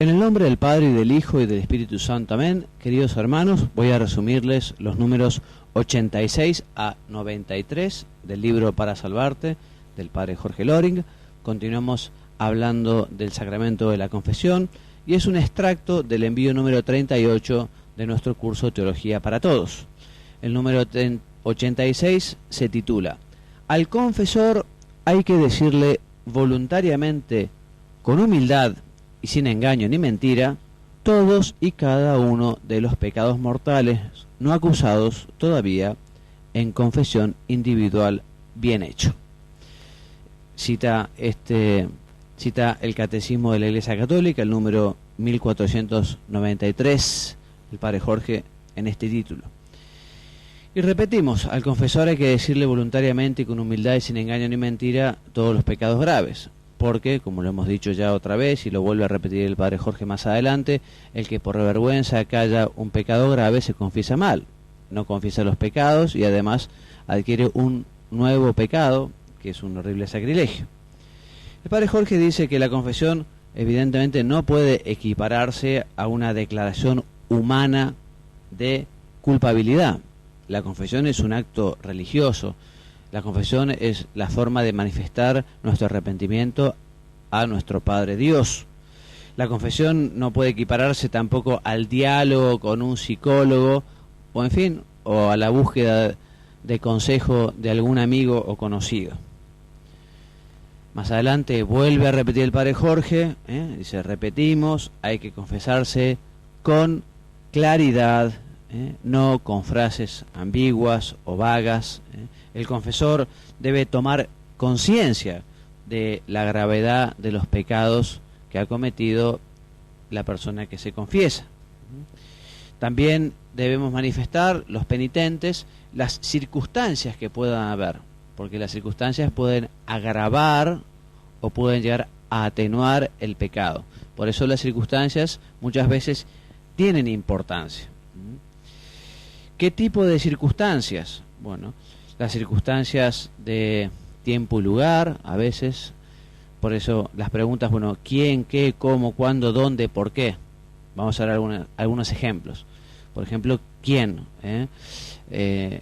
En el nombre del Padre, y del Hijo, y del Espíritu Santo. Amén. Queridos hermanos, voy a resumirles los números 86 a 93 del libro Para Salvarte, del Padre Jorge Loring. Continuamos hablando del sacramento de la confesión, y es un extracto del envío número 38 de nuestro curso Teología para Todos. El número 86 se titula: Al confesor hay que decirle voluntariamente, con humildad y sin engaño ni mentira, todos y cada uno de los pecados mortales no acusados todavía en confesión individual bien hecho. Cita el Catecismo de la Iglesia Católica, el número 1493, el Padre Jorge, en este título. Y repetimos, al confesor hay que decirle voluntariamente y con humildad y sin engaño ni mentira todos los pecados graves. Porque, como lo hemos dicho ya otra vez, y lo vuelve a repetir el Padre Jorge más adelante, el que por vergüenza calla un pecado grave se confiesa mal, no confiesa los pecados y además adquiere un nuevo pecado, que es un horrible sacrilegio. El Padre Jorge dice que la confesión evidentemente no puede equipararse a una declaración humana de culpabilidad. La confesión es un acto religioso. La confesión es la forma de manifestar nuestro arrepentimiento a nuestro Padre Dios. La confesión no puede equipararse tampoco al diálogo con un psicólogo o, en fin, o a la búsqueda de consejo de algún amigo o conocido. Más adelante vuelve a repetir el Padre Jorge, dice: repetimos, hay que confesarse con claridad, no con frases ambiguas o vagas. El confesor debe tomar conciencia de la gravedad de los pecados que ha cometido la persona que se confiesa. También debemos manifestar, los penitentes, las circunstancias que puedan haber, porque las circunstancias pueden agravar o pueden llegar a atenuar el pecado. Por eso las circunstancias muchas veces tienen importancia. ¿Qué tipo de circunstancias? Bueno, las circunstancias de tiempo y lugar, a veces. Por eso las preguntas, bueno, ¿quién, qué, cómo, cuándo, dónde, por qué? Vamos a dar algunos ejemplos. Por ejemplo, ¿quién?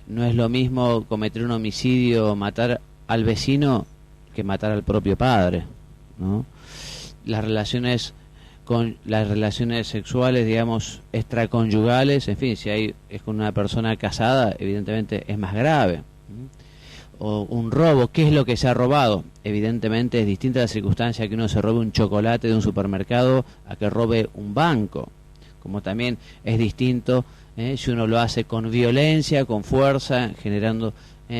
No es lo mismo cometer un homicidio o matar al vecino que matar al propio padre, ¿no? Las relaciones sexuales, digamos, extraconyugales, en fin, si es con una persona casada, evidentemente es más grave. O un robo, ¿qué es lo que se ha robado? Evidentemente es distinta la circunstancia que uno se robe un chocolate de un supermercado a que robe un banco. Como también es distinto si uno lo hace con violencia, con fuerza, generando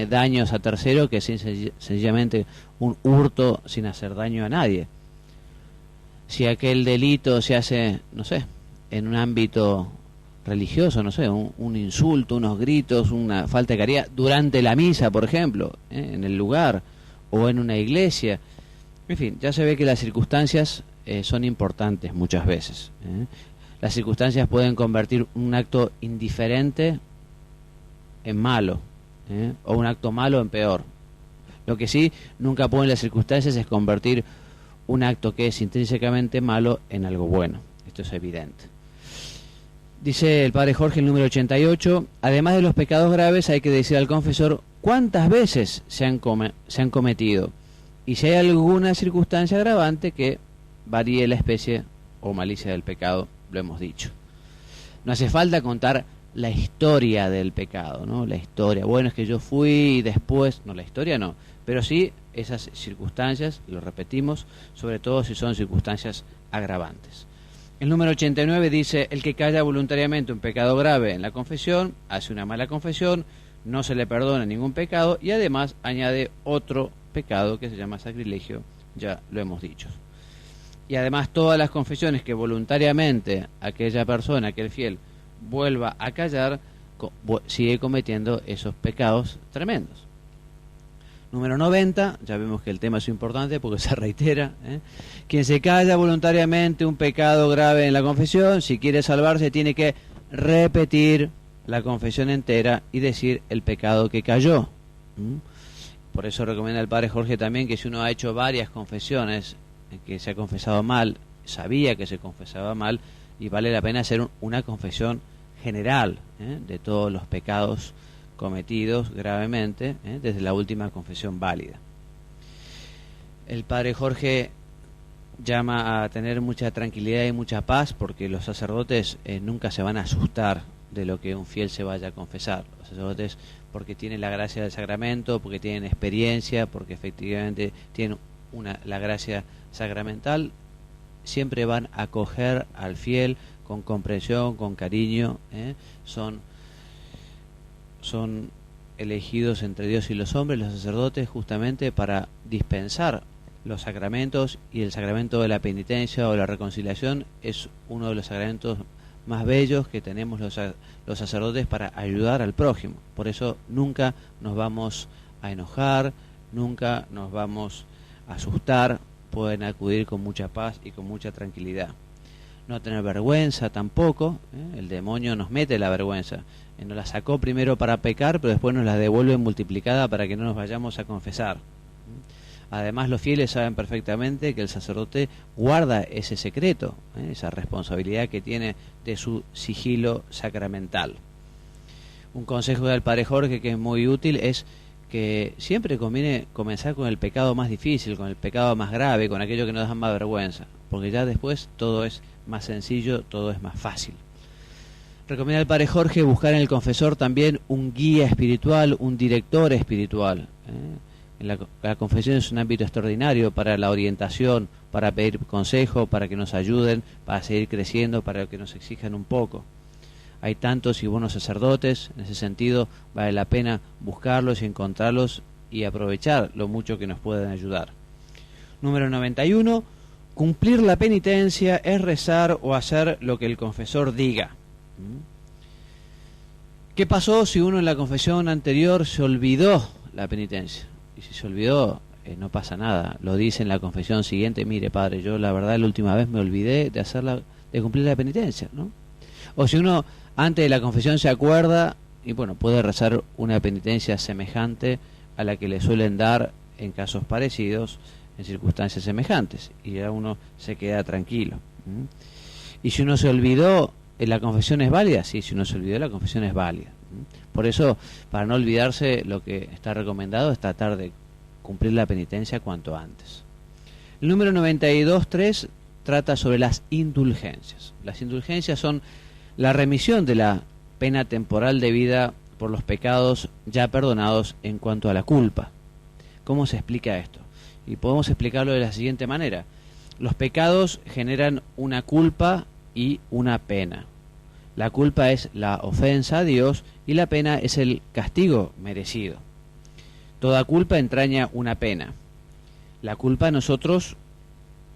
daños a terceros, que sencillamente un hurto sin hacer daño a nadie. Si aquel delito se hace, no sé, en un ámbito religioso, no sé, un insulto, unos gritos, una falta de caridad durante la misa, por ejemplo, en el lugar o en una iglesia. En fin, ya se ve que las circunstancias son importantes muchas veces. Las circunstancias pueden convertir un acto indiferente en malo, o un acto malo en peor. Lo que sí nunca pueden las circunstancias es convertir un acto que es intrínsecamente malo en algo bueno. Esto es evidente. Dice el Padre Jorge, el número 88, además de los pecados graves hay que decir al confesor cuántas veces se han cometido y si hay alguna circunstancia agravante que varíe la especie o malicia del pecado, lo hemos dicho. No hace falta contar la historia del pecado, ¿no? La historia, bueno, es que yo fui y después, no, la historia no, pero sí esas circunstancias, lo repetimos, sobre todo si son circunstancias agravantes. El número 89 dice: el que calla voluntariamente un pecado grave en la confesión, hace una mala confesión, no se le perdona ningún pecado y además añade otro pecado que se llama sacrilegio, ya lo hemos dicho. Y además todas las confesiones que voluntariamente aquella persona, aquel fiel, vuelva a callar, sigue cometiendo esos pecados tremendos. Número 90, ya vemos que el tema es importante porque se reitera. Quien se calla voluntariamente un pecado grave en la confesión, si quiere salvarse, tiene que repetir la confesión entera y decir el pecado que cayó. Por eso recomienda el Padre Jorge también que si uno ha hecho varias confesiones, que se ha confesado mal sabía que se confesaba mal, y vale la pena hacer una confesión general de todos los pecados cometidos gravemente, desde la última confesión válida. El padre Jorge llama a tener mucha tranquilidad y mucha paz, porque los sacerdotes nunca se van a asustar de lo que un fiel se vaya a confesar. Los sacerdotes, porque tienen la gracia del sacramento, porque tienen experiencia, porque efectivamente tienen la gracia sacramental, siempre van a acoger al fiel con comprensión, con cariño. Son elegidos entre Dios y los hombres, los sacerdotes, justamente para dispensar los sacramentos, y el sacramento de la penitencia o la reconciliación es uno de los sacramentos más bellos que tenemos los sacerdotes para ayudar al prójimo. Por eso nunca nos vamos a enojar, nunca nos vamos a asustar, pueden acudir con mucha paz y con mucha tranquilidad. No tener vergüenza tampoco, el demonio nos mete la vergüenza, nos la sacó primero para pecar, pero después nos la devuelve multiplicada para que no nos vayamos a confesar. Además, los fieles saben perfectamente que el sacerdote guarda ese secreto, esa responsabilidad que tiene de su sigilo sacramental. Un consejo del padre Jorge que es muy útil es que siempre conviene comenzar con el pecado más difícil, con el pecado más grave, con aquello que nos da más vergüenza, porque ya después todo es más sencillo, todo es más fácil. Recomienda al padre Jorge buscar en el confesor también un guía espiritual, un director espiritual. La confesión es un ámbito extraordinario para la orientación, para pedir consejo, para que nos ayuden, para seguir creciendo, para que nos exijan un poco. Hay tantos y buenos sacerdotes, en ese sentido vale la pena buscarlos y encontrarlos y aprovechar lo mucho que nos pueden ayudar. Número 91. Cumplir la penitencia es rezar o hacer lo que el confesor diga. ¿Qué pasó si uno en la confesión anterior se olvidó la penitencia? Y si se olvidó, no pasa nada. Lo dice en la confesión siguiente: mire, padre, yo la verdad la última vez me olvidé de cumplir la penitencia, ¿no? O si uno antes de la confesión se acuerda, y bueno, puede rezar una penitencia semejante a la que le suelen dar en casos parecidos, en circunstancias semejantes, y ya uno se queda tranquilo. Y si uno se olvidó, ¿la confesión es válida? Sí, si uno se olvidó, la confesión es válida. Por eso, para no olvidarse, lo que está recomendado es tratar de cumplir la penitencia cuanto antes. El número 92.3 trata sobre las indulgencias. Las indulgencias son la remisión de la pena temporal debida por los pecados ya perdonados en cuanto a la culpa. ¿Cómo se explica esto? Y podemos explicarlo de la siguiente manera. Los pecados generan una culpa y una pena. La culpa es la ofensa a Dios y la pena es el castigo merecido. Toda culpa entraña una pena. La culpa nosotros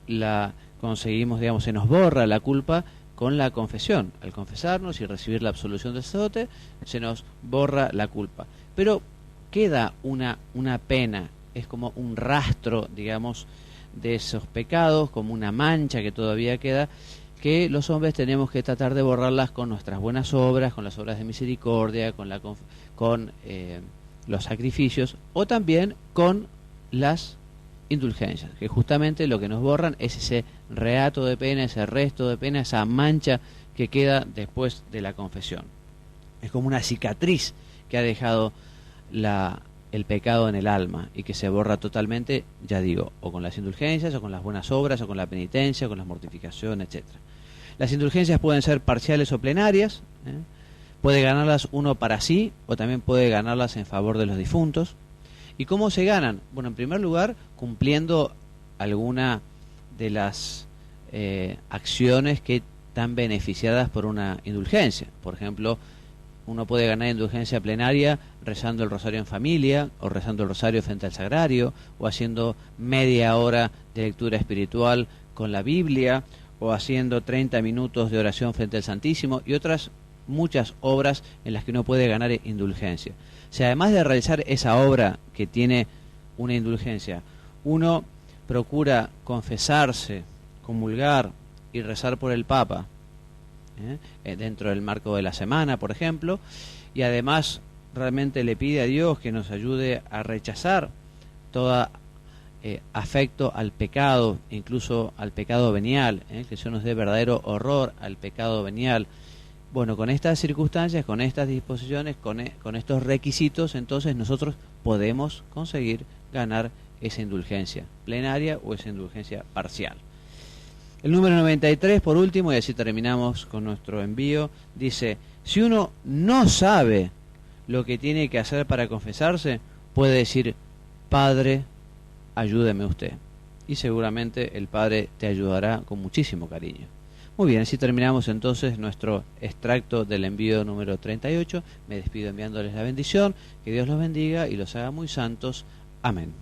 la conseguimos, se nos borra la culpa con la confesión. Al confesarnos y recibir la absolución del sacerdote, se nos borra la culpa. Pero queda una pena, es como un rastro, de esos pecados, como una mancha que todavía queda, que los hombres tenemos que tratar de borrarlas con nuestras buenas obras, con las obras de misericordia, con los sacrificios, o también con las indulgencias, que justamente lo que nos borran es ese reato de pena, ese resto de pena, esa mancha que queda después de la confesión. Es como una cicatriz que ha dejado el pecado en el alma y que se borra totalmente, o con las indulgencias, o con las buenas obras, o con la penitencia, o con la mortificación, etc. Las indulgencias pueden ser parciales o plenarias, puede ganarlas uno para sí, o también puede ganarlas en favor de los difuntos. ¿Y cómo se ganan? Bueno, en primer lugar, cumpliendo alguna de las acciones que están beneficiadas por una indulgencia. Por ejemplo, uno puede ganar indulgencia plenaria rezando el rosario en familia, o rezando el rosario frente al sagrario, o haciendo media hora de lectura espiritual con la Biblia, o haciendo 30 minutos de oración frente al Santísimo, y otras muchas obras en las que uno puede ganar indulgencia. Si además de realizar esa obra que tiene una indulgencia, uno procura confesarse, comulgar y rezar por el Papa, dentro del marco de la semana, por ejemplo, y además realmente le pide a Dios que nos ayude a rechazar toda afecto al pecado, incluso al pecado venial, que eso nos dé verdadero horror al pecado venial. Bueno, con estas circunstancias, con estas disposiciones, con estos requisitos, entonces nosotros podemos conseguir ganar esa indulgencia plenaria o esa indulgencia parcial. El número 93, por último, y así terminamos con nuestro envío, dice: si uno no sabe lo que tiene que hacer para confesarse, puede decir: Padre, ayúdeme usted. Y seguramente el Padre te ayudará con muchísimo cariño. Muy bien, así terminamos entonces nuestro extracto del envío número 38. Me despido enviándoles la bendición. Que Dios los bendiga y los haga muy santos. Amén.